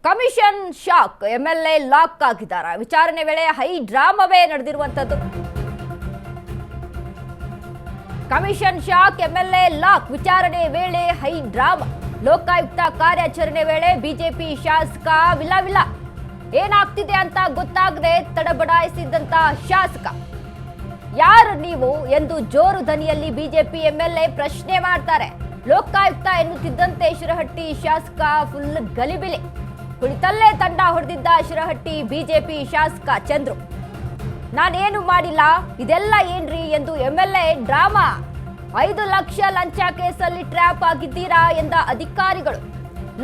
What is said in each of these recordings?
Commission shock, MLA lock ಆಗಿದ್ದಾರೆ. ವಿಚಾರಣೆ ವೇಳೆ ಹೈ ಡ್ರಾಮಾವೇ ನಡೆದಿರುವಂತದ್ದು. ಕಮಿಷನ್ ಶಾಕ್, ಎಂಎಲ್ಎ ಲಾಕ್, ವಿಚಾರಣೆ ವೇಳೆ ಹೈ ಡ್ರಾಮಾ. ಲೋಕಾಯುಕ್ತ ಕಾರ್ಯಾಚರಣೆ ವೇಳೆ ಬಿಜೆಪಿ ಶಾಸಕ ವಿಲ ಏನಾಗ್ತಿದೆ ಅಂತ ಗೊತ್ತಾಗದೆ ತಡಬಡಾಯಿಸಿದ್ದಂತ ಶಾಸಕ. ಯಾರು ನೀವು ಎಂದು ಜೋರು ಧ್ವನಿಯಲ್ಲಿ ಬಿಜೆಪಿ ಎಂಎಲ್ಎ ಪ್ರಶ್ನೆ ಮಾಡ್ತಾರೆ. ಲೋಕಾಯುಕ್ತ ಎನ್ನುತ್ತಿದ್ದಂತೆ ಶಿರಹಟ್ಟಿ ಶಾಸಕ ಫುಲ್ ಗಲಿಬಿಲಿ. ಕುಳಿತಲ್ಲೇ ತಂಡ ಹೊಡೆದಿದ್ದ ಶಿರಹಟ್ಟಿ ಬಿಜೆಪಿ ಶಾಸಕ ಚಂದ್ರು. ನಾನೇನು ಮಾಡಿಲ್ಲ, ಇದೆಲ್ಲ ಏನ್ರಿ ಎಂದು ಎಂಎಲ್ಎ ಡ್ರಾಮಾ. 5 ಲಕ್ಷ ಲಂಚ ಕೇಸಲ್ಲಿ ಟ್ರ್ಯಾಪ್ ಆಗಿದ್ದೀರಾ ಎಂದ ಅಧಿಕಾರಿಗಳು.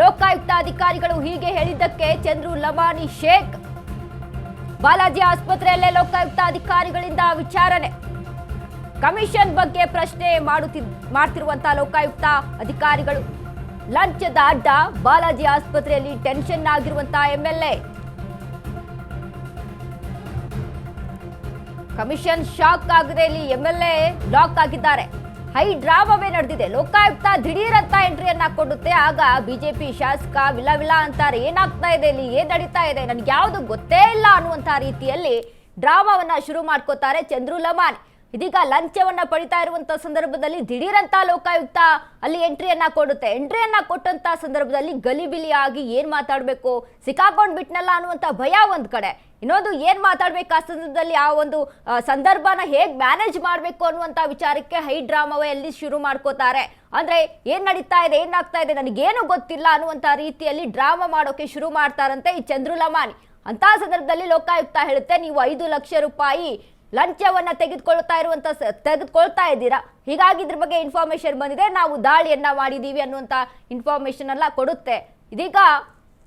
ಲೋಕಾಯುಕ್ತ ಅಧಿಕಾರಿಗಳು ಹೀಗೆ ಹೇಳಿದ್ದಕ್ಕೆ ಚಂದ್ರು ಲಮಾಣಿ ಶೇಕ್. ಬಾಲಾಜಿ ಆಸ್ಪತ್ರೆಯಲ್ಲೇ ಲೋಕಾಯುಕ್ತ ಅಧಿಕಾರಿಗಳಿಂದ ವಿಚಾರಣೆ. ಕಮಿಷನ್ ಬಗ್ಗೆ ಪ್ರಶ್ನೆ ಮಾಡ್ತಿರುವಂತಹ ಲೋಕಾಯುಕ್ತ ಅಧಿಕಾರಿಗಳು. ಲಂಚದ ಅಡ್ಡ, ಬಾಲಾಜಿ ಆಸ್ಪತ್ರೆಯಲ್ಲಿ ಟೆನ್ಷನ್ ಆಗಿರುವಂತಹ ಎಂಎಲ್ಎ. ಕಮಿಷನ್ ಶಾಕ್ ಆಗದೆ ಇಲ್ಲಿ ಎಂಎಲ್ಎ ಲಾಕ್ ಆಗಿದ್ದಾರೆ. ಹೈ ಡ್ರಾಮಾವೇ ನಡೆದಿದೆ. ಲೋಕಾಯುಕ್ತ ದಿಢೀರ್ ಅಂತ ಎಂಟ್ರಿಯನ್ನ ಕೊಡುತ್ತೆ. ಆಗ ಬಿಜೆಪಿ ಶಾಸಕ ವಿಲ ಅಂತಾರೆ. ಏನಾಗ್ತಾ ಇದೆ ಇಲ್ಲಿ, ಏನ್ ನಡೀತಾ ಇದೆ, ನನ್ಗೆ ಯಾವುದು ಗೊತ್ತೇ ಇಲ್ಲ ಅನ್ನುವಂತ ರೀತಿಯಲ್ಲಿ ಡ್ರಾಮಾವನ್ನ ಶುರು ಮಾಡ್ಕೋತಾರೆ ಚಂದ್ರು ಲಮಾಣಿ. ಇದೀಗ ಲಂಚವನ್ನ ಪಡಿತಾ ಇರುವಂತ ಸಂದರ್ಭದಲ್ಲಿ ದಿಢೀರಂತ ಲೋಕಾಯುಕ್ತ ಅಲ್ಲಿ ಎಂಟ್ರಿಯನ್ನ ಕೊಡುತ್ತೆ. ಎಂಟ್ರಿಯನ್ನ ಕೊಟ್ಟಂತ ಸಂದರ್ಭದಲ್ಲಿ ಗಲಿಬಿಲಿಯಾಗಿ ಏನ್ ಮಾತಾಡ್ಬೇಕು, ಸಿಕ್ಕಾಕೊಂಡ್ ಬಿಟ್ನಲ್ಲ ಅನ್ನುವಂತ ಭಯ ಒಂದ್ ಕಡೆ, ಇನ್ನೊಂದು ಏನ್ ಮಾತಾಡ್ಬೇಕು ಆ ಸಂದರ್ಭದಲ್ಲಿ, ಆ ಒಂದು ಸಂದರ್ಭನ ಹೇಗ್ ಮ್ಯಾನೇಜ್ ಮಾಡ್ಬೇಕು ಅನ್ನುವಂತ ವಿಚಾರಕ್ಕೆ ಹೈ ಡ್ರಾಮಾವೇ ಅಲ್ಲಿ ಶುರು ಮಾಡ್ಕೋತಾರೆ. ಅಂದ್ರೆ ಏನ್ ನಡೀತಾ ಇದೆ, ಏನಾಗ್ತಾ ಇದೆ, ನನಗೇನು ಗೊತ್ತಿಲ್ಲ ಅನ್ನುವಂತ ರೀತಿಯಲ್ಲಿ ಡ್ರಾಮಾ ಮಾಡೋಕೆ ಶುರು ಮಾಡ್ತಾರಂತೆ ಈ ಚಂದ್ರು ಲಮಾಣಿ. ಅಂತ ಸಂದರ್ಭದಲ್ಲಿ ಲೋಕಾಯುಕ್ತ ಹೇಳುತ್ತೆ, ನೀವು 5 ಲಕ್ಷ ರೂಪಾಯಿ ಲಂಚವನ್ನ ತೆಗೆದುಕೊಳ್ತಾ ಇದ್ದೀರಾ, ಹೀಗಾಗಿ ಇದ್ರ ಬಗ್ಗೆ ಇನ್ಫಾರ್ಮೇಶನ್ ಬಂದಿದೆ, ನಾವು ದಾಳಿಯನ್ನ ಮಾಡಿದೀವಿ ಅನ್ನುವಂತ ಇನ್ಫಾರ್ಮೇಶನ್ ಎಲ್ಲ ಕೊಡುತ್ತೆ. ಇದೀಗ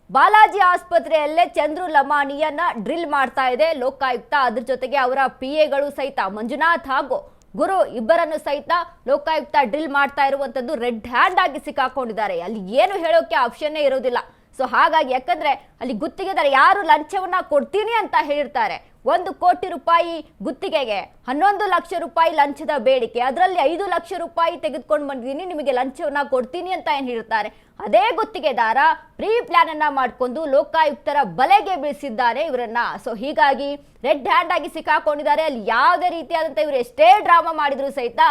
ಬಾಲಾಜಿ ಆಸ್ಪತ್ರೆಯಲ್ಲೇ ಚಂದ್ರು ಲಮಾಣಿಯನ್ನ ಡ್ರಿಲ್ ಮಾಡ್ತಾ ಇದೆ ಲೋಕಾಯುಕ್ತ. ಅದ್ರ ಜೊತೆಗೆ ಅವರ PAಗಳು ಸಹಿತ, ಮಂಜುನಾಥ್ ಹಾಗೂ ಗುರು ಇಬ್ಬರನ್ನು ಸಹಿತ ಲೋಕಾಯುಕ್ತ ಡ್ರಿಲ್ ಮಾಡ್ತಾ ಇರುವಂತದ್ದು. ರೆಡ್ ಹ್ಯಾಂಡ್ ಆಗಿ ಸಿಕ್ಕಾಕೊಂಡಿದ್ದಾರೆ. ಅಲ್ಲಿ ಏನು ಹೇಳೋಕೆ ಆಪ್ಷನ್ನೇ ಇರೋದಿಲ್ಲ. ಸೊ ಹಾಗಾಗಿ, ಯಾಕಂದ್ರೆ ಅಲ್ಲಿ ಗುತ್ತಿಗೆದಾರ ಯಾರು ಲಂಚವನ್ನ ಕೊಡ್ತೀನಿ ಅಂತ ಹೇಳಿರ್ತಾರೆ, 1 ಕೋಟಿ ರೂಪಾಯಿ ಗುತ್ತಿಗೆಗೆ 11 ಲಕ್ಷ ರೂಪಾಯಿ ಲಂಚದ ಬೇಡಿಕೆ, ಅದರಲ್ಲಿ 5 ಲಕ್ಷ ರೂಪಾಯಿ ತೆಗೆದುಕೊಂಡು ಬಂದಿದ್ದೀನಿ, ನಿಮಗೆ ಲಂಚವನ್ನ ಕೊಡ್ತೀನಿ ಅಂತ ಏನ್ ಹೇಳ್ತಾರೆ, ಅದೇ ಗುತ್ತಿಗೆದಾರ ಪ್ರೀ ಪ್ಲಾನ್ ಅನ್ನ ಮಾಡ್ಕೊಂಡು ಲೋಕಾಯುಕ್ತರ ಬಲೆಗೆ ಬೀಳಿಸಿದ್ದಾರೆ ಇವರನ್ನ. ಸೊ ಹೀಗಾಗಿ ರೆಡ್ ಹ್ಯಾಂಡ್ ಆಗಿ ಸಿಕ್ಕಾಕೊಂಡಿದ್ದಾರೆ. ಅಲ್ಲಿ ಯಾವುದೇ ರೀತಿಯಾದಂತ ಇವರು ಎಷ್ಟೇ ಡ್ರಾಮಾ ಮಾಡಿದ್ರು ಸಹಿತ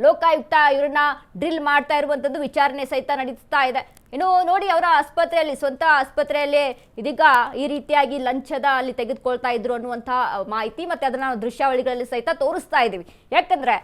ಲೋಕಾಯುಕ್ತ ಇವರನ್ನ ಡ್ರಿಲ್ ಮಾಡ್ತಾ ಇರುವಂತದ್ದು. ವಿಚಾರಣೆ ಸಹಿತ ನಡೆಸ್ತಾ ಇದೆ. ಇನ್ನು ನೋಡಿ, ಅವರ ಆಸ್ಪತ್ರೆಯಲ್ಲಿ, ಸ್ವಂತ ಆಸ್ಪತ್ರೆಯಲ್ಲಿ ಇದೀಗ ಈ ರೀತಿಯಾಗಿ ಲಂಚದ ಅಲ್ಲಿ ತೆಗೆದುಕೊಳ್ತಾ ಇದ್ರು ಅನ್ನುವಂತಹ ಮಾಹಿತಿ, ಮತ್ತೆ ಅದನ್ನ ದೃಶ್ಯಾವಳಿಗಳಲ್ಲಿ ಸಹಿತ ತೋರಿಸ್ತಾ ಇದೀವಿ. ಯಾಕಂದ್ರೆ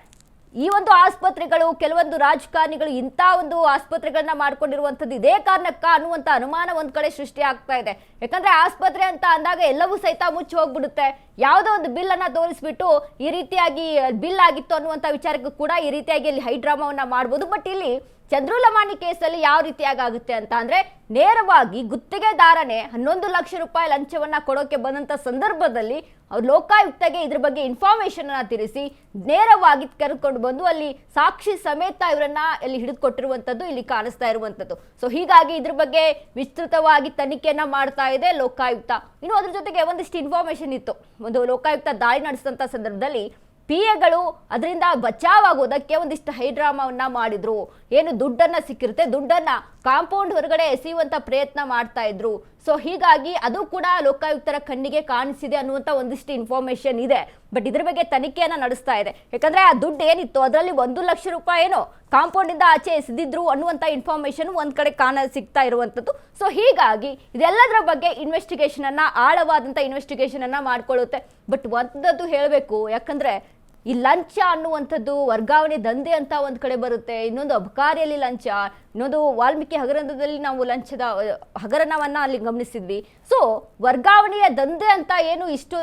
ಈ ಒಂದು ಆಸ್ಪತ್ರೆಗಳು, ಕೆಲವೊಂದು ರಾಜಕಾರಣಿಗಳು ಇಂಥ ಒಂದು ಆಸ್ಪತ್ರೆಗಳನ್ನ ಮಾಡ್ಕೊಂಡಿರುವಂಥದ್ದು ಇದೇ ಕಾರಣಕ್ಕ ಅನ್ನುವಂಥ ಅನುಮಾನ ಒಂದ್ ಕಡೆ ಸೃಷ್ಟಿ ಆಗ್ತಾ ಇದೆ. ಯಾಕಂದ್ರೆ ಆಸ್ಪತ್ರೆ ಅಂತ ಅಂದಾಗ ಎಲ್ಲವೂ ಸಹಿತ ಮುಚ್ಚಿ ಹೋಗ್ಬಿಡುತ್ತೆ. ಯಾವುದೋ ಒಂದು ಬಿಲ್ ಅನ್ನ ತೋರಿಸ್ಬಿಟ್ಟು ಈ ರೀತಿಯಾಗಿ ಬಿಲ್ ಆಗಿತ್ತು ಅನ್ನುವಂಥ ವಿಚಾರಕ್ಕೂ ಕೂಡ ಈ ರೀತಿಯಾಗಿ ಅಲ್ಲಿ ಹೈ ಡ್ರಾಮಾವನ್ನ ಮಾಡ್ಬೋದು. ಬಟ್ ಇಲ್ಲಿ ಚಂದ್ರು ಲಮಾಣಿ ಕೇಸಲ್ಲಿ ಯಾವ ರೀತಿಯಾಗಿ ಆಗುತ್ತೆ ಅಂತ ಅಂದ್ರೆ, ನೇರವಾಗಿ ಗುತ್ತಿಗೆದಾರನೇ 11 ಲಕ್ಷ ರೂಪಾಯಿ ಲಂಚವನ್ನ ಕೊಡೋಕೆ ಬಂದಂತ ಸಂದರ್ಭದಲ್ಲಿ ಅವ್ರು ಲೋಕಾಯುಕ್ತಗೆ ಇದ್ರ ಬಗ್ಗೆ ಇನ್ಫಾರ್ಮೇಶನ್ ಅನ್ನ ತಿಳಿಸಿ ನೇರವಾಗಿ ಕರೆದುಕೊಂಡು ಬಂದು ಅಲ್ಲಿ ಸಾಕ್ಷಿ ಸಮೇತ ಇವರನ್ನ ಅಲ್ಲಿ ಹಿಡಿದುಕೊಟ್ಟಿರುವಂತದ್ದು ಇಲ್ಲಿ ಕಾಣಿಸ್ತಾ ಇರುವಂತದ್ದು. ಸೊ ಹೀಗಾಗಿ ಇದ್ರ ಬಗ್ಗೆ ವಿಸ್ತೃತವಾಗಿ ತನಿಖೆಯನ್ನ ಮಾಡ್ತಾ ಇದೆ ಲೋಕಾಯುಕ್ತ. ಇನ್ನು ಅದ್ರ ಜೊತೆಗೆ ಒಂದಿಷ್ಟು ಇನ್ಫಾರ್ಮೇಶನ್ ಇತ್ತು. ಒಂದು ಲೋಕಾಯುಕ್ತ ದಾಳಿ ನಡೆಸಿದಂತ ಸಂದರ್ಭದಲ್ಲಿ PAಗಳು ಅದರಿಂದ ಬಚಾವಾಗೋದಕ್ಕೆ ಒಂದಿಷ್ಟು ಹೈ ಡ್ರಾಮಾವನ್ನ ಮಾಡಿದ್ರು. ಏನು ದುಡ್ಡನ್ನ ಸಿಕ್ಕಿರುತ್ತೆ, ದುಡ್ಡನ್ನ ಕಾಂಪೌಂಡ್ ಹೊರಗಡೆ ಎಸೆಯುವಂತ ಪ್ರಯತ್ನ ಮಾಡ್ತಾ ಇದ್ರು. ಸೊ ಹೀಗಾಗಿ ಅದು ಕೂಡ ಲೋಕಾಯುಕ್ತರ ಕಣ್ಣಿಗೆ ಕಾಣಿಸಿದೆ ಅನ್ನುವಂತ ಒಂದಿಷ್ಟು ಇನ್ಫಾರ್ಮೇಶನ್ ಇದೆ. ಬಟ್ ಇದ್ರ ಬಗ್ಗೆ ತನಿಖೆಯನ್ನ ನಡೆಸ್ತಾ ಇದೆ. ಯಾಕಂದ್ರೆ ಆ ದುಡ್ಡು ಏನಿತ್ತು ಅದರಲ್ಲಿ 1 ಲಕ್ಷ ರೂಪಾಯಿ ಏನೋ ಕಾಂಪೌಂಡ್ ಇಂದ ಆಚೆ ಎಸೆದಿದ್ರು ಅನ್ನುವಂತ ಇನ್ಫಾರ್ಮೇಶನ್ ಒಂದ್ ಕಡೆ ಸಿಗ್ತಾ ಇರುವಂತದ್ದು. ಸೊ ಹೀಗಾಗಿ ಇದೆಲ್ಲದರ ಬಗ್ಗೆ ಇನ್ವೆಸ್ಟಿಗೇಷನ್ ಅನ್ನ, ಆಳವಾದಂತ ಇನ್ವೆಸ್ಟಿಗೇಷನ್ ಅನ್ನ ಮಾಡ್ಕೊಳ್ಳುತ್ತೆ. ಬಟ್ ಒಂದದ್ದು ಹೇಳಬೇಕು, ಯಾಕಂದ್ರೆ ಈ ಲಂಚ ಅನ್ನುವಂಥದ್ದು ವರ್ಗಾವಣೆ ದಂಧೆ ಅಂತ ಒಂದ್ ಕಡೆ ಬರುತ್ತೆ, ಇನ್ನೊಂದು ಅಬಕಾರಿಯಲ್ಲಿ ಲಂಚ, ಇನ್ನೊಂದು ವಾಲ್ಮೀಕಿ ಹಗರಣದಲ್ಲಿ ನಾವು ಲಂಚದ ಹಗರಣವನ್ನ ಅಲ್ಲಿ ಗಮನಿಸಿದ್ವಿ. ಸೊ ವರ್ಗಾವಣೆಯ ದಂಧೆ ಅಂತ ಏನು ಇಷ್ಟು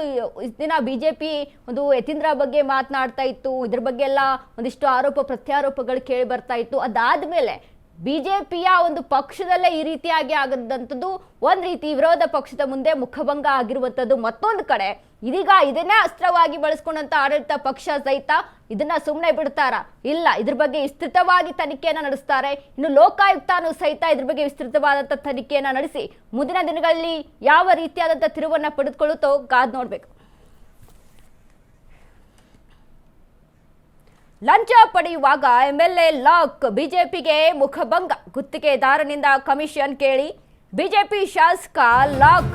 ದಿನ ಬಿಜೆಪಿ ಒಂದು ಯತೀಂದ್ರ ಬಗ್ಗೆ ಮಾತನಾಡ್ತಾ ಇತ್ತು, ಇದ್ರ ಬಗ್ಗೆ ಎಲ್ಲ ಒಂದಿಷ್ಟು ಆರೋಪ ಪ್ರತ್ಯಾರೋಪಗಳು ಕೇಳಿ ಬರ್ತಾ ಇತ್ತು. ಅದಾದ್ಮೇಲೆ ಬಿಜೆಪಿಯ ಒಂದು ಪಕ್ಷದಲ್ಲೇ ಈ ರೀತಿಯಾಗಿ ಆಗದಂಥದ್ದು ಒಂದ್ ರೀತಿ ವಿರೋಧ ಪಕ್ಷದ ಮುಂದೆ ಮುಖಭಂಗ ಆಗಿರುವಂತದ್ದು. ಮತ್ತೊಂದು ಕಡೆ ಇದೀಗ ಇದನ್ನೇ ಅಸ್ತ್ರವಾಗಿ ಬಳಸ್ಕೊಂಡಂತ ಆಡಳಿತ ಪಕ್ಷ ಸಹಿತ ಇದನ್ನ ಸುಮ್ಮನೆ ಬಿಡ್ತಾರ? ಇಲ್ಲ, ಇದ್ರ ಬಗ್ಗೆ ವಿಸ್ತೃತವಾಗಿ ತನಿಖೆಯನ್ನ ನಡೆಸ್ತಾರೆ. ಇನ್ನು ಲೋಕಾಯುಕ್ತನೂ ಸಹಿತ ಇದ್ರ ಬಗ್ಗೆ ವಿಸ್ತೃತವಾದಂತ ತನಿಖೆಯನ್ನ ನಡೆಸಿ ಮುಂದಿನ ದಿನಗಳಲ್ಲಿ ಯಾವ ರೀತಿಯಾದಂತ ತಿರುವನ್ನ ಪಡೆದುಕೊಳ್ಳುತ್ತೋ ಕಾದ್ ನೋಡ್ಬೇಕು. ಲಂಚ ಪಡೆಯುವಾಗ ಎಂಎಲ್ಎ ಲಾಕ್, ಬಿಜೆಪಿಗೆ ಮುಖಭಂಗ. ಗುತ್ತಿಗೆದಾರನಿಂದ ಕಮಿಷನ್ ಕೇಳಿ ಬಿಜೆಪಿ ಶಾಸಕ ಲಾಕ್.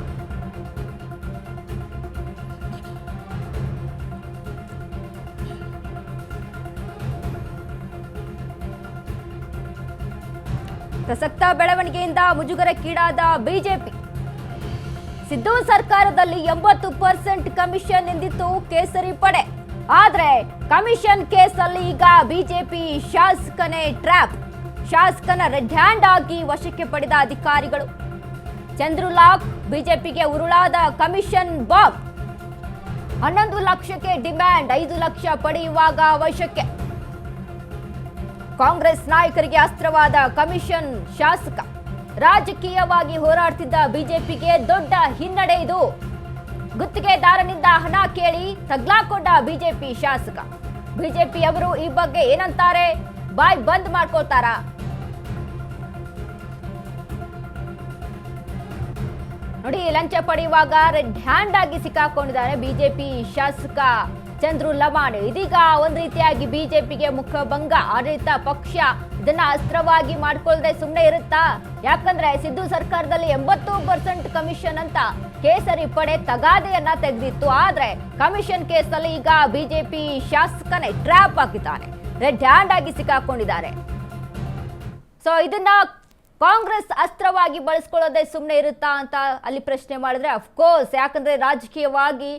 ಪ್ರಸಕ್ತ ಬೆಳವಣಿಗೆಯಿಂದ ಮುಜುಗರಕ್ಕೀಡಾದ ಬಿಜೆಪಿ. ಸಿದ್ದು ಸರ್ಕಾರದಲ್ಲಿ 80% ಕಮಿಷನ್ ಎಂದಿತ್ತು ಕೇಸರಿ ಪಡೆ. ಆದ್ರೆ ಕಮಿಷನ್ ಕೇಸಲ್ಲಿ ಈಗ ಬಿಜೆಪಿ ಶಾಸಕನೇ ಟ್ರ್ಯಾಪ್. ಶಾಸಕನ ರೆಡ್ ಹ್ಯಾಂಡ್ ಆಗಿ ವಶಕ್ಕೆ ಪಡೆದ ಅಧಿಕಾರಿಗಳು. ಚಂದ್ರು ಲಾಕ್ ಬಿಜೆಪಿಗೆ ಉರುಳಾದ ಕಮಿಷನ್ ಬಾಂಬ್. 11 ಲಕ್ಷಕ್ಕೆ ಡಿಮ್ಯಾಂಡ್, 5 ಲಕ್ಷ ಪಡೆಯುವಾಗ ವಶಕ್ಕೆ. ಕಾಂಗ್ರೆಸ್ ನಾಯಕರಿಗೆ ಅಸ್ತ್ರವಾದ ಕಮಿಷನ್ ಶಾಸಕ. ರಾಜಕೀಯವಾಗಿ ಹೋರಾಡ್ತಿದ್ದ ಬಿಜೆಪಿಗೆ ದೊಡ್ಡ ಹಿನ್ನಡೆ ಇದು. ಗುತ್ತಿಗೆದಾರನಿಂದ ಹಣ ಕೇಳಿ ತಗ್ಲಾಕೊಂಡ ಬಿಜೆಪಿ ಶಾಸಕ. ಬಿಜೆಪಿಯವರು ಈ ಬಗ್ಗೆ ಏನಂತಾರೆ? ಬಾಯ್ ಬಂದ್ ಮಾಡ್ಕೊಳ್ತಾರಾ? ನೋಡಿ, ಲಂಚ ಪಡೆಯುವಾಗ ರೆಡ್ ಹ್ಯಾಂಡ್ ಆಗಿ ಸಿಕ್ಕಾಕೊಂಡಿದ್ದಾರೆ ಬಿಜೆಪಿ ಶಾಸಕ ಚಂದ್ರು ಲಮಾಣಿ. ಇದೀಗ ಒಂದ್ ರೀತಿಯಾಗಿ ಬಿಜೆಪಿಗೆ ಮುಖಭಂಗ. ಆಡಳಿತ ಪಕ್ಷ ಇದನ್ನ ಅಸ್ತ್ರವಾಗಿ ಮಾಡ್ಕೊಳ್ಳದೆ ಸುಮ್ಮನೆ ಇರುತ್ತಾ? ಯಾಕಂದ್ರೆ ಸಿದ್ದು ಸರ್ಕಾರದಲ್ಲಿ 80% ಕಮಿಷನ್ ಅಂತ ಕೇಸರಿ ಪಡೆ ತಗಾದೆಯನ್ನ ತೆಗೆದಿತ್ತು. ಆದ್ರೆ ಕಮಿಷನ್ ಕೇಸಲ್ಲಿ ಈಗ ಬಿಜೆಪಿ ಶಾಸಕನೇ ಟ್ರ್ಯಾಪ್ ಆಗಿದ್ದಾನೆ, ರೆಡ್ ಹ್ಯಾಂಡ್ ಆಗಿ ಸಿಕ್ಕಾಕೊಂಡಿದ್ದಾರೆ. ಸೊ ಇದನ್ನ ಕಾಂಗ್ರೆಸ್ ಅಸ್ತ್ರವಾಗಿ ಬಳಸ್ಕೊಳ್ಳೋದೇ ಸುಮ್ಮನೆ ಇರುತ್ತಾ ಅಂತ ಅಲ್ಲಿ ಪ್ರಶ್ನೆ ಮಾಡಿದ್ರೆ ಅಫ್ಕೋರ್ಸ್, ಯಾಕಂದ್ರೆ ರಾಜಕೀಯವಾಗಿ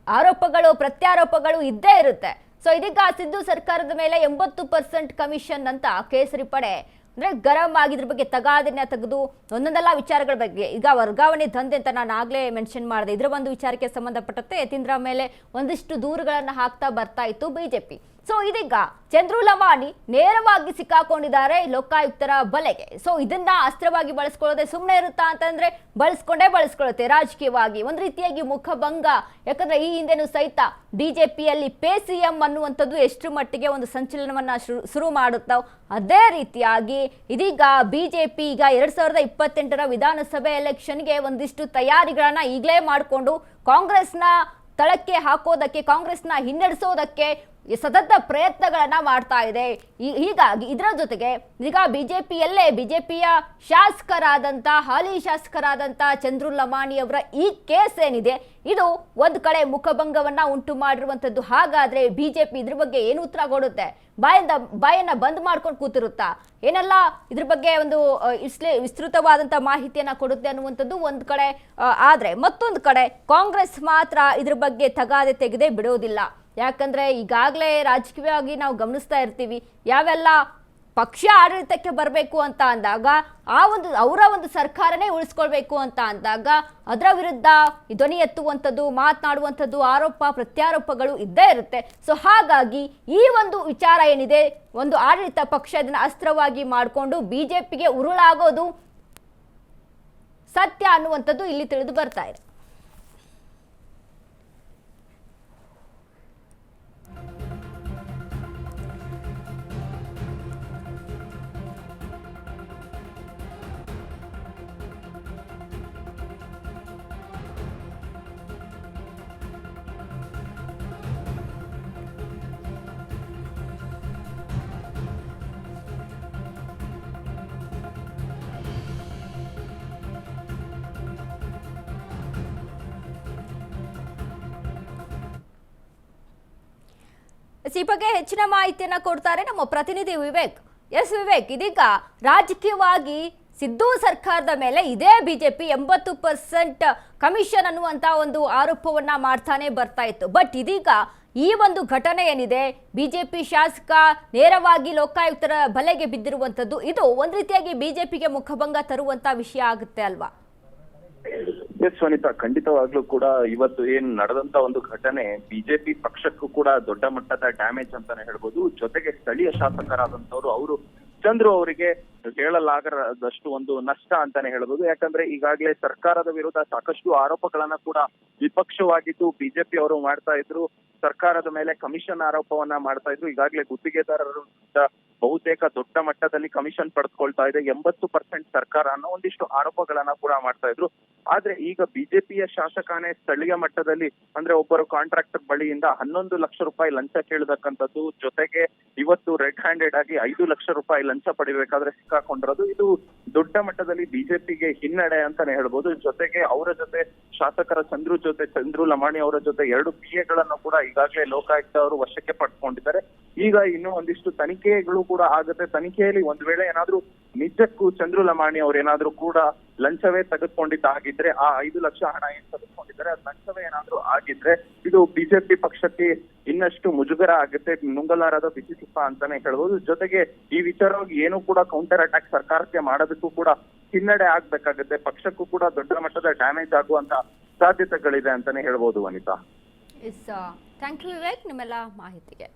ಆರೋಪಗಳು ಪ್ರತ್ಯಾರೋಪಗಳು ಇದ್ದೇ ಇರುತ್ತೆ. ಸೊ ಇದೀಗ ಸಿದ್ದು ಸರ್ಕಾರದ ಮೇಲೆ 80% ಕಮಿಷನ್ ಅಂತ ಕೇಸರಿ ಪಡೆ ಅಂದ್ರೆ ಗರಂ ಆಗಿದ್ರ ಬಗ್ಗೆ ತಗಾದೆನ ತೆಗೆದು ಒಂದೊಂದೆಲ್ಲ ವಿಚಾರಗಳ ಬಗ್ಗೆ ಈಗ ವರ್ಗಾವಣೆ ದಂಧೆ ಅಂತ ನಾನು ಆಗ್ಲೇ ಮೆನ್ಷನ್ ಮಾಡಿದೆ. ಇದರ ಒಂದು ವಿಚಾರಕ್ಕೆ ಸಂಬಂಧಪಟ್ಟಂತೆ ಯತೀಂದ್ರ ಮೇಲೆ ಒಂದಿಷ್ಟು ದೂರುಗಳನ್ನ ಹಾಕ್ತಾ ಬರ್ತಾ ಇತ್ತು ಬಿಜೆಪಿ. ಸೊ ಇದೀಗ ಚಂದ್ರು ಲಮಾಣಿ ನೇರವಾಗಿ ಸಿಕ್ಕಾಕೊಂಡಿದ್ದಾರೆ ಲೋಕಾಯುಕ್ತರ ಬಲೆಗೆ. ಸೊ ಇದನ್ನ ಅಸ್ತ್ರವಾಗಿ ಬಳಸ್ಕೊಳ್ಳೋದೆ ಸುಮ್ಮನೆ ಇರುತ್ತಾ ಅಂತಂದ್ರೆ ಬಳಸ್ಕೊಳ್ಳುತ್ತೆ ರಾಜಕೀಯವಾಗಿ. ಒಂದ್ ರೀತಿಯಾಗಿ ಮುಖಭಂಗ. ಯಾಕಂದ್ರೆ ಈ ಹಿಂದೆನೂ ಸಹಿತ ಬಿಜೆಪಿಯಲ್ಲಿ ಪೇ ಸಿಎಂ ಅನ್ನುವಂಥದ್ದು ಎಷ್ಟು ಮಟ್ಟಿಗೆ ಒಂದು ಸಂಚಲನವನ್ನ ಶುರು ಮಾಡುತ್ತಾವ್, ಅದೇ ರೀತಿಯಾಗಿ ಇದೀಗ ಬಿಜೆಪಿ ಈಗ 2028ರ ವಿಧಾನಸಭೆ ಎಲೆಕ್ಷನ್ಗೆ ಒಂದಿಷ್ಟು ತಯಾರಿಗಳನ್ನ ಈಗಲೇ ಮಾಡಿಕೊಂಡು ಕಾಂಗ್ರೆಸ್ನ ತಳಕ್ಕೆ ಹಾಕೋದಕ್ಕೆ, ಕಾಂಗ್ರೆಸ್ನ ಹಿನ್ನಡೆಸೋದಕ್ಕೆ ಸತತ ಪ್ರಯತ್ನಗಳನ್ನ ಮಾಡ್ತಾ ಇದೆ. ಹೀಗಾಗಿ ಇದರ ಜೊತೆಗೆ ಈಗ ಬಿಜೆಪಿಯ ಶಾಸಕರಾದಂಥ ಹಾಲಿ ಶಾಸಕರಾದಂಥ ಚಂದ್ರು ಲಮಾಣಿ ಅವರ ಈ ಕೇಸ್ ಏನಿದೆ ಇದು ಒಂದು ಕಡೆ ಮುಖಭಂಗವನ್ನ ಉಂಟು ಮಾಡಿರುವಂಥದ್ದು. ಹಾಗಾದ್ರೆ ಬಿಜೆಪಿ ಇದ್ರ ಬಗ್ಗೆ ಏನು ಉತ್ತರ ಕೊಡುತ್ತೆ? ಬಾಯನ್ನ ಬಂದ್ ಮಾಡ್ಕೊಂಡು ಕೂತಿರುತ್ತಾ? ಏನೆಲ್ಲ ಇದ್ರ ಬಗ್ಗೆ ಒಂದು ವಿಸ್ತೃತವಾದಂಥ ಮಾಹಿತಿಯನ್ನ ಕೊಡುತ್ತೆ ಅನ್ನುವಂಥದ್ದು ಒಂದು ಕಡೆ. ಆದ್ರೆ ಮತ್ತೊಂದು ಕಡೆ ಕಾಂಗ್ರೆಸ್ ಮಾತ್ರ ಇದ್ರ ಬಗ್ಗೆ ತಗಾದೆ ತೆಗೆದೇ ಬಿಡೋದಿಲ್ಲ. ಯಾಕಂದ್ರೆ ಈಗಾಗಲೇ ರಾಜಕೀಯವಾಗಿ ನಾವು ಗಮನಿಸ್ತಾ ಇರ್ತೀವಿ, ಯಾವೆಲ್ಲ ಪಕ್ಷ ಆಡಳಿತಕ್ಕೆ ಬರಬೇಕು ಅಂತ ಅಂದಾಗ ಅವರ ಒಂದು ಸರ್ಕಾರನೇ ಉಳಿಸ್ಕೊಳ್ಬೇಕು ಅಂತ ಅಂದಾಗ ಅದರ ವಿರುದ್ಧ ಧ್ವನಿ ಎತ್ತುವಂಥದ್ದು, ಮಾತನಾಡುವಂಥದ್ದು, ಆರೋಪ ಪ್ರತ್ಯಾರೋಪಗಳು ಇದ್ದೇ ಇರುತ್ತೆ. ಸೊ ಹಾಗಾಗಿ ಈ ಒಂದು ವಿಚಾರ ಏನಿದೆ, ಒಂದು ಆಡಳಿತ ಪಕ್ಷ ಇದನ್ನ ಅಸ್ತ್ರವಾಗಿ ಮಾಡಿಕೊಂಡು ಬಿಜೆಪಿಗೆ ಉರುಳಾಗೋದು ಸತ್ಯ ಅನ್ನುವಂಥದ್ದು ಇಲ್ಲಿ ತಿಳಿದು ಬರ್ತಾ ಇದೆ. ಈ ಬಗ್ಗೆ ಹೆಚ್ಚಿನ ಮಾಹಿತಿಯನ್ನ ಕೊಡ್ತಾರೆ ನಮ್ಮ ಪ್ರತಿನಿಧಿ ವಿವೇಕ್. ಎಸ್ ವಿವೇಕ್, ಇದೀಗ ರಾಜಕೀಯವಾಗಿ ಸಿದ್ದು ಸರ್ಕಾರದ ಮೇಲೆ ಇದೇ ಬಿಜೆಪಿ 80% ಕಮಿಷನ್ ಅನ್ನುವಂತ ಒಂದು ಆರೋಪವನ್ನ ಮಾಡ್ತಾನೆ ಬರ್ತಾ ಇತ್ತು. ಬಟ್ ಇದೀಗ ಈ ಒಂದು ಘಟನೆ ಏನಿದೆ, ಬಿಜೆಪಿ ಶಾಸಕ ನೇರವಾಗಿ ಲೋಕಾಯುಕ್ತರ ಬಲೆಗೆ ಬಿದ್ದಿರುವಂತದ್ದು, ಇದು ಒಂದ್ ರೀತಿಯಾಗಿ ಬಿಜೆಪಿಗೆ ಮುಖಭಂಗ ತರುವಂತ ವಿಷಯ ಆಗುತ್ತೆ ಅಲ್ವಾ? ಎಸ್ ವನಿತಾ, ಖಂಡಿತವಾಗ್ಲೂ ಕೂಡ ಇವತ್ತು ಏನ್ ನಡೆದಂತ ಒಂದು ಘಟನೆ ಬಿಜೆಪಿ ಪಕ್ಷಕ್ಕೂ ಕೂಡ ದೊಡ್ಡ ಮಟ್ಟದ ಡ್ಯಾಮೇಜ್ ಅಂತಾನೆ ಹೇಳ್ಬೋದು. ಜೊತೆಗೆ ಸ್ಥಳೀಯ ಶಾಸಕರಾದಂತವ್ರು ಅವರು ಚಂದ್ರು ಅವರಿಗೆ ಹೇಳಲಾಗದಷ್ಟು ಒಂದು ನಷ್ಟ ಅಂತಾನೆ ಹೇಳ್ಬೋದು. ಯಾಕಂದ್ರೆ ಈಗಾಗಲೇ ಸರ್ಕಾರದ ವಿರುದ್ಧ ಸಾಕಷ್ಟು ಆರೋಪಗಳನ್ನ ಕೂಡ ವಿಪಕ್ಷವಾಗಿದ್ದು ಬಿಜೆಪಿ ಅವರು ಮಾಡ್ತಾ ಇದ್ರು. ಸರ್ಕಾರದ ಮೇಲೆ ಕಮಿಷನ್ ಆರೋಪವನ್ನ ಮಾಡ್ತಾ ಇದ್ರು. ಈಗಾಗಲೇ ಗುತ್ತಿಗೆದಾರರ ಬಹುತೇಕ ದೊಡ್ಡ ಮಟ್ಟದಲ್ಲಿ ಕಮಿಷನ್ ಪಡೆದುಕೊಳ್ತಾ ಇದೆ, 80% ಸರ್ಕಾರ ಅನ್ನೋ ಒಂದಿಷ್ಟು ಆರೋಪಗಳನ್ನ ಕೂಡ ಮಾಡ್ತಾ ಇದ್ರು. ಆದ್ರೆ ಈಗ ಬಿಜೆಪಿಯ ಶಾಸಕನೇ ಸ್ಥಳೀಯ ಮಟ್ಟದಲ್ಲಿ ಅಂದ್ರೆ ಒಬ್ಬರು ಕಾಂಟ್ರಾಕ್ಟರ್ ಬಳಿಯಿಂದ 11 ಲಕ್ಷ ರೂಪಾಯಿ ಲಂಚ ಕೇಳತಕ್ಕಂಥದ್ದು, ಜೊತೆಗೆ ಇವತ್ತು ರೆಡ್ ಹ್ಯಾಂಡೆಡ್ ಆಗಿ 5 ಲಕ್ಷ ರೂಪಾಯಿ ಲಂಚ ಪಡಿಬೇಕಾದ್ರೆ ಸಿಕ್ಕಾಕೊಂಡಿರೋದು, ಇದು ದೊಡ್ಡ ಮಟ್ಟದಲ್ಲಿ ಬಿಜೆಪಿಗೆ ಹಿನ್ನಡೆ ಅಂತಾನೆ ಹೇಳ್ಬೋದು. ಜೊತೆಗೆ ಅವರ ಜೊತೆ ಶಾಸಕರ ಚಂದ್ರು ಲಮಾಣಿ ಅವರ ಜೊತೆ 2 PA ಕೂಡ ಈಗಾಗಲೇ ಲೋಕಾಯುಕ್ತ ಅವರು ವಶಕ್ಕೆ ಪಡ್ಕೊಂಡಿದ್ದಾರೆ. ಈಗ ಇನ್ನೂ ಒಂದಿಷ್ಟು ತನಿಖೆಗಳು ಕೂಡ ಆಗುತ್ತೆ. ತನಿಖೆಯಲ್ಲಿ ಒಂದ್ ವೇಳೆ ಏನಾದ್ರೂ ನಿಜಕ್ಕೂ ಚಂದ್ರು ಲಮಾಣಿ ಅವ್ರು ಏನಾದ್ರೂ ಕೂಡ ಲಂಚವೇ ತೆಗೆದುಕೊಂಡಿದ್ದಾಗಿದ್ರೆ, ಆ 5 ಲಕ್ಷ ಹಣ ಏನ್ ತೆಗೆದುಕೊಂಡಿದ್ದಾರೆ ಅದು ಲಂಚವೇ ಏನಾದ್ರೂ ಆಗಿದ್ರೆ, ಇದು ಬಿಜೆಪಿ ಪಕ್ಷಕ್ಕೆ ಇನ್ನಷ್ಟು ಮುಜುಗರ ಆಗುತ್ತೆ, ನುಂಗಲಾರದ ಬಿಸಿ ತುಪ್ಪ ಅಂತಾನೆ ಹೇಳ್ಬೋದು. ಜೊತೆಗೆ ಈ ವಿಚಾರವಾಗಿ ಏನು ಕೂಡ ಕೌಂಟರ್ ಅಟ್ಯಾಕ್ ಸರ್ಕಾರಕ್ಕೆ ಮಾಡೋದಕ್ಕೂ ಕೂಡ ಹಿನ್ನಡೆ ಆಗ್ಬೇಕಾಗುತ್ತೆ, ಪಕ್ಷಕ್ಕೂ ಕೂಡ ದೊಡ್ಡ ಮಟ್ಟದ ಡ್ಯಾಮೇಜ್ ಆಗುವಂತ ಸಾಧ್ಯತೆಗಳಿದೆ ಅಂತಾನೆ ಹೇಳ್ಬೋದು ವನಿತಾ. ಥ್ಯಾಂಕ್ ಯು ವಿವೇಕ್ ನಿಮ್ಮೆಲ್ಲ ಮಾಹಿತಿಗೆ.